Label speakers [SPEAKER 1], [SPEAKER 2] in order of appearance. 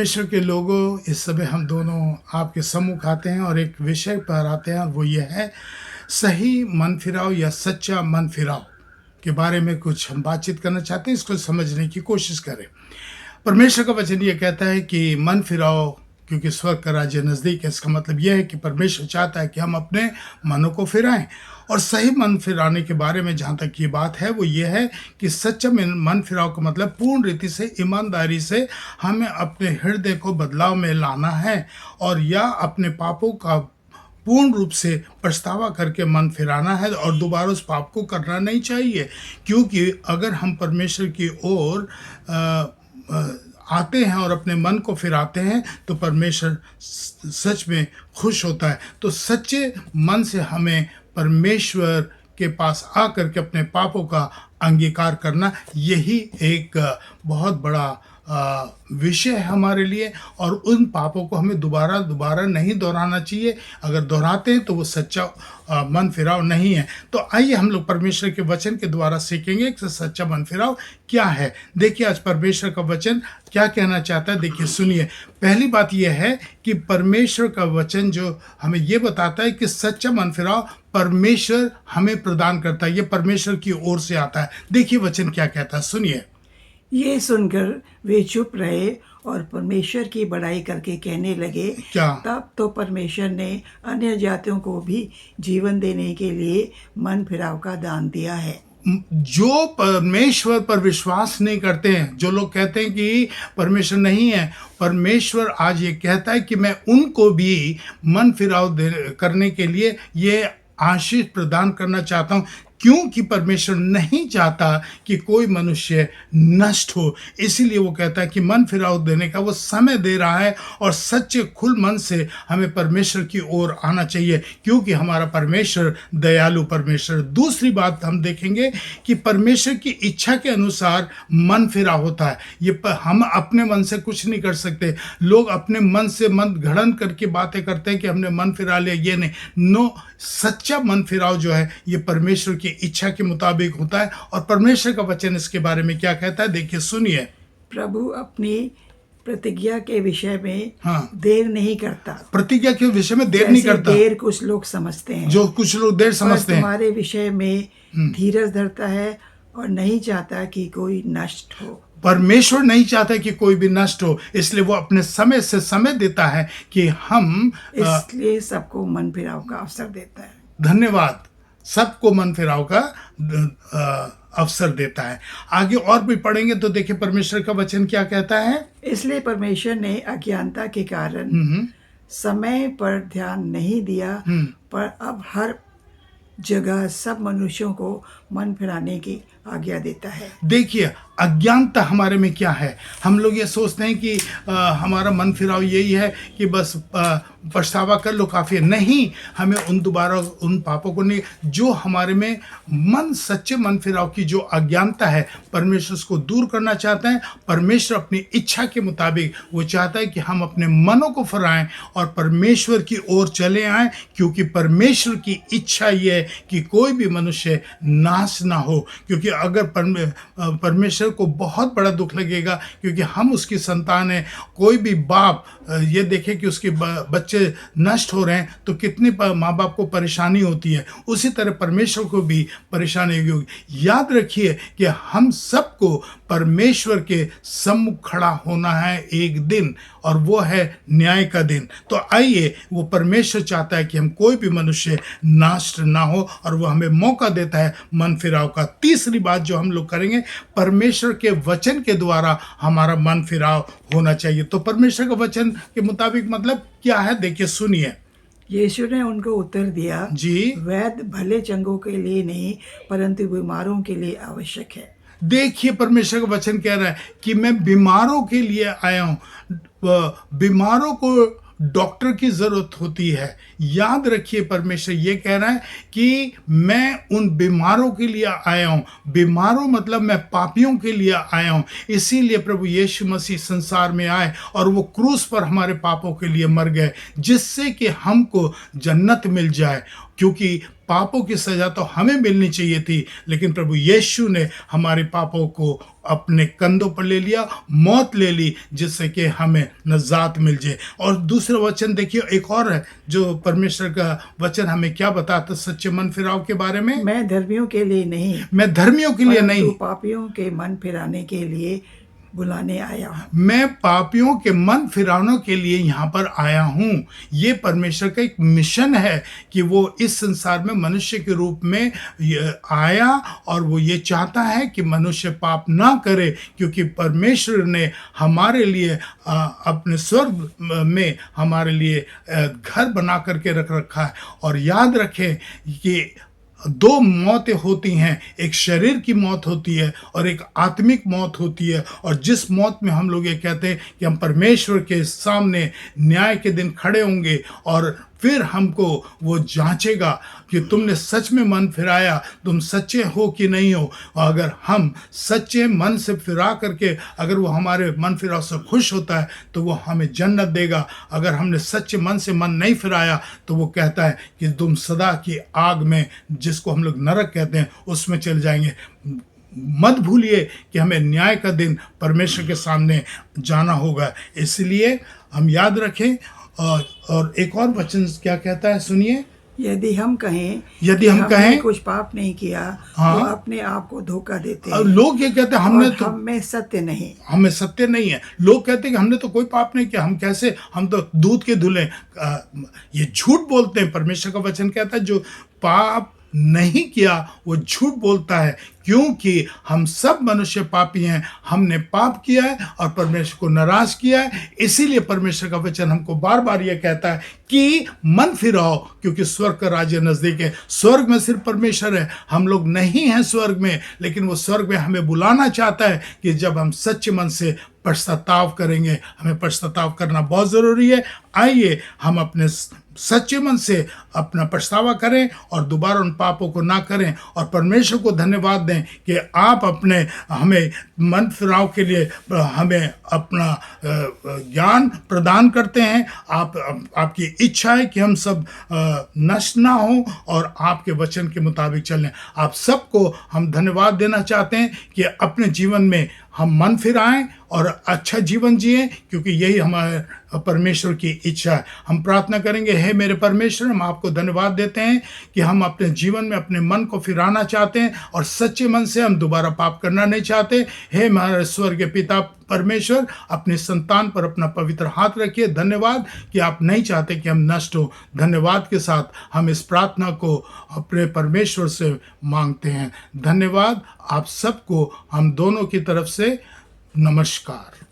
[SPEAKER 1] परमेश्वर के लोगों, इस समय हम दोनों आपके सम्मुख आते हैं और एक विषय पर आते हैं और वो ये है सही मन फिराव या सच्चा मन फिराव के बारे में कुछ हम बातचीत करना चाहते हैं। इसको समझने की कोशिश करें। परमेश्वर का वचन ये कहता है कि मन फिराओ क्योंकि स्वर्ग का राज्य नज़दीक है। इसका मतलब यह है कि परमेश्वर चाहता है कि हम अपने मनों को फिराएं। और सही मन फिराने के बारे में जहाँ तक ये बात है वो ये है कि सच्चा मन फिराव का मतलब पूर्ण रीति से, ईमानदारी से हमें अपने हृदय को बदलाव में लाना है और या अपने पापों का पूर्ण रूप से पछतावा करके मन फिराना है और दोबारा उस पाप को करना नहीं चाहिए। क्योंकि अगर हम परमेश्वर की ओर आते हैं और अपने मन को फिराते हैं तो परमेश्वर सच में खुश होता है। तो सच्चे मन से हमें परमेश्वर के पास आकर के अपने पापों का अंगीकार करना, यही एक बहुत बड़ा विषय है हमारे लिए। और उन पापों को हमें दोबारा नहीं दोहराना चाहिए। अगर दोहराते हैं तो वो सच्चा मन फिराव नहीं है। तो आइए हम लोग परमेश्वर के वचन के द्वारा सीखेंगे कि सच्चा मन फिराव क्या है। देखिए आज परमेश्वर का वचन क्या कहना चाहता है, देखिए सुनिए। पहली बात यह है कि परमेश्वर का वचन जो हमें ये बताता है कि सच्चा मन फिराव परमेश्वर हमें प्रदान करता है, ये परमेश्वर की ओर से आता है। देखिए वचन क्या कहता है, सुनिए।
[SPEAKER 2] ये सुनकर वे चुप रहे और परमेश्वर की बड़ाई करके कहने लगे,
[SPEAKER 1] क्या?
[SPEAKER 2] तब तो परमेश्वर ने अन्य जातियों को भी जीवन देने के लिए मन फिराव का दान दिया है।
[SPEAKER 1] जो परमेश्वर पर विश्वास नहीं करते हैं, जो लोग कहते हैं कि परमेश्वर नहीं है, परमेश्वर आज ये कहता है कि मैं उनको भी मन फिराव करने के लिए ये आशीष प्रदान करना चाहता हूँ। क्योंकि परमेश्वर नहीं चाहता कि कोई मनुष्य नष्ट हो, इसीलिए वो कहता है कि मन फिराव देने का वो समय दे रहा है और सच्चे खुल मन से हमें परमेश्वर की ओर आना चाहिए, क्योंकि हमारा परमेश्वर दयालु परमेश्वर। दूसरी बात हम देखेंगे कि परमेश्वर की इच्छा के अनुसार मन फिराव होता है। ये हम अपने मन से कुछ नहीं कर सकते। लोग अपने मन से मन घड़न करके बातें करते हैं कि हमने मन फिरा लिया, ये नहीं। नो, सच्चा मन फिराव जो है ये परमेश्वर की इच्छा के मुताबिक होता है। और परमेश्वर का वचन इसके बारे में क्या कहता है, देखिए सुनिए।
[SPEAKER 2] प्रभु अपनी प्रतिज्ञा के विषय में
[SPEAKER 1] हाँ,
[SPEAKER 2] देर नहीं करता।
[SPEAKER 1] प्रतिज्ञा के विषय में देर नहीं करता।
[SPEAKER 2] देर कुछ लोग समझते हैं,
[SPEAKER 1] जो कुछ लोग देर समझते हैं,
[SPEAKER 2] तुम्हारे विषय में धीरज धरता है और नहीं चाहता कि कोई नष्ट हो।
[SPEAKER 1] परमेश्वर नहीं चाहता कि कोई भी नष्ट हो, इसलिए वो अपने समय से समय देता है कि हम,
[SPEAKER 2] इसलिए सबको मन फिराव का अवसर देता है।
[SPEAKER 1] धन्यवाद, सबको मन फिराव का अवसर देता है। आगे और भी पढ़ेंगे तो देखिए परमेश्वर का वचन क्या कहता है।
[SPEAKER 2] इसलिए परमेश्वर ने अज्ञानता के कारण समय पर ध्यान नहीं दिया, पर अब हर जगह सब मनुष्यों को मन फिराने की आज्ञा देता है।
[SPEAKER 1] देखिए अज्ञानता हमारे में क्या है। हम लोग ये सोचते हैं कि हमारा मन फिराव यही है कि बस पछतावा कर लो, काफ़ी है। नहीं, हमें उन पापों को नहीं, जो हमारे में सच्चे मन फिराव की जो अज्ञानता है, परमेश्वर उसको दूर करना चाहता है। परमेश्वर अपनी इच्छा के मुताबिक वो चाहता है कि हम अपने मनों को फिराएं और परमेश्वर की ओर चले आएं, क्योंकि परमेश्वर की इच्छा ये है कि कोई भी मनुष्य नाश ना हो। क्योंकि अगर परमेश्वर को बहुत बड़ा दुख लगेगा, क्योंकि हम उसकी संतान हैं। कोई भी बाप ये देखे कि उसके बच्चे नष्ट हो रहे हैं तो कितने माँ बाप को परेशानी होती है, उसी तरह परमेश्वर को भी परेशानी होगी। याद रखिए कि हम सबको परमेश्वर के सम्मुख खड़ा होना है एक दिन, और वो है न्याय का दिन। तो आइए, वो परमेश्वर चाहता है कि हम कोई भी मनुष्य नष्ट ना हो और वो हमें मौका देता है मन फिराव का। तीसरी बात जो हम लोग करेंगे, परमेश्वर के वचन के द्वारा हमारा मन फिराव होना चाहिए। तो परमेश्वर का वचन के मुताबिक मतलब क्या है, देखिए सुनिए।
[SPEAKER 2] यीशु ने उनको उत्तर दिया,
[SPEAKER 1] जी,
[SPEAKER 2] वैद्य भले चंगों के लिए नहीं परंतु बीमारों के लिए आवश्यक है।
[SPEAKER 1] देखिए परमेश्वर का वचन कह रहा है कि मैं बीमारों के लिए आया हूँ। बीमारों को डॉक्टर की ज़रूरत होती है। याद रखिए परमेश्वर ये कह रहा है कि मैं उन बीमारों के लिए आया हूँ। बीमारों मतलब मैं पापियों के लिए आया हूँ। इसीलिए प्रभु यीशु मसीह संसार में आए और वो क्रूस पर हमारे पापों के लिए मर गए, जिससे कि हमको जन्नत मिल जाए। क्योंकि पापों की सज़ा तो हमें मिलनी चाहिए थी, लेकिन प्रभु यीशु ने हमारे पापों को अपने कंधों पर ले लिया, मौत ले ली, जिससे कि हमें नजात मिल जाए। और दूसरा वचन देखिए, एक और है जो परमेश्वर का वचन हमें क्या बताता सच्चे मन फिराव के बारे में।
[SPEAKER 2] मैं धर्मियों के लिए नहीं,
[SPEAKER 1] मैं धर्मियों के लिए
[SPEAKER 2] परंतु
[SPEAKER 1] नहीं,
[SPEAKER 2] पापियों के मन फिराने के लिए बुलाने आया हूँ।
[SPEAKER 1] मैं पापियों के मन फिराने के लिए यहाँ पर आया हूँ। ये परमेश्वर का एक मिशन है कि वो इस संसार में मनुष्य के रूप में आया, और वो ये चाहता है कि मनुष्य पाप ना करे, क्योंकि परमेश्वर ने हमारे लिए अपने स्वर्ग में हमारे लिए घर बना करके रख रखा है। और याद रखें कि दो मौतें होती हैं, एक शरीर की मौत होती है और एक आत्मिक मौत होती है। और जिस मौत में हम लोग ये कहते हैं कि हम परमेश्वर के सामने न्याय के दिन खड़े होंगे, और फिर हमको वो जांचेगा कि तुमने सच में मन फिराया, तुम सच्चे हो कि नहीं हो। और अगर हम सच्चे मन से फिरा करके अगर वो हमारे मन फिराव से खुश होता है तो वो हमें जन्नत देगा। अगर हमने सच्चे मन से मन नहीं फिराया तो वो कहता है कि तुम सदा की आग में, जिसको हम लोग नरक कहते हैं, उसमें चले जाएंगे। मत भूलिए कि हमें न्याय का दिन परमेश्वर के सामने जाना होगा, इसलिए हम याद रखें। और एक और वचन क्या कहता है, सुनिए।
[SPEAKER 2] यदि हम कहें
[SPEAKER 1] यदि हम
[SPEAKER 2] हमने
[SPEAKER 1] कहें
[SPEAKER 2] कुछ पाप नहीं किया,
[SPEAKER 1] हाँ,
[SPEAKER 2] तो अपने आप को धोखा देते
[SPEAKER 1] और
[SPEAKER 2] हैं,
[SPEAKER 1] लोग ये कहते हैं हमने
[SPEAKER 2] और
[SPEAKER 1] तो,
[SPEAKER 2] हम में सत्य नहीं।
[SPEAKER 1] हमें सत्य नहीं है। लोग कहते हैं कि हमने तो कोई पाप नहीं किया, हम कैसे, हम तो दूध के धुले। ये झूठ बोलते हैं। परमेश्वर का वचन कहता है जो पाप नहीं किया वो झूठ बोलता है, क्योंकि हम सब मनुष्य पापी हैं। हमने पाप किया है और परमेश्वर को नाराज किया है। इसीलिए परमेश्वर का वचन हमको बार बार ये कहता है कि मन फिराओ, क्योंकि स्वर्ग का राज्य नजदीक है। स्वर्ग में सिर्फ परमेश्वर है, हम लोग नहीं हैं स्वर्ग में, लेकिन वो स्वर्ग में हमें बुलाना चाहता है कि जब हम सच्चे मन से पश्चाताप करेंगे। हमें पश्चाताप करना बहुत जरूरी है। आइए हम अपने सच्चे मन से अपना पछतावा करें और दोबारा उन पापों को ना करें, और परमेश्वर को धन्यवाद दें कि आप अपने हमें मन फिराव के लिए हमें अपना ज्ञान प्रदान करते हैं। आपकी इच्छा है कि हम सब नष्ट ना हो और आपके वचन के मुताबिक चलें। आप सबको हम धन्यवाद देना चाहते हैं कि अपने जीवन में हम मन फिराएं और अच्छा जीवन जिएं, क्योंकि यही हमारे परमेश्वर की इच्छा है। हम प्रार्थना करेंगे, हे मेरे परमेश्वर, हम आपको धन्यवाद देते हैं कि हम अपने जीवन में अपने मन को फिराना चाहते हैं और सच्चे मन से हम दोबारा पाप करना नहीं चाहते। हे हमारे स्वर्गीय पिता परमेश्वर, अपने संतान पर अपना पवित्र हाथ रखिए। धन्यवाद कि आप नहीं चाहते कि हम नष्ट हो। धन्यवाद के साथ हम इस प्रार्थना को अपने परमेश्वर से मांगते हैं। धन्यवाद। आप सबको हम दोनों की तरफ से नमस्कार।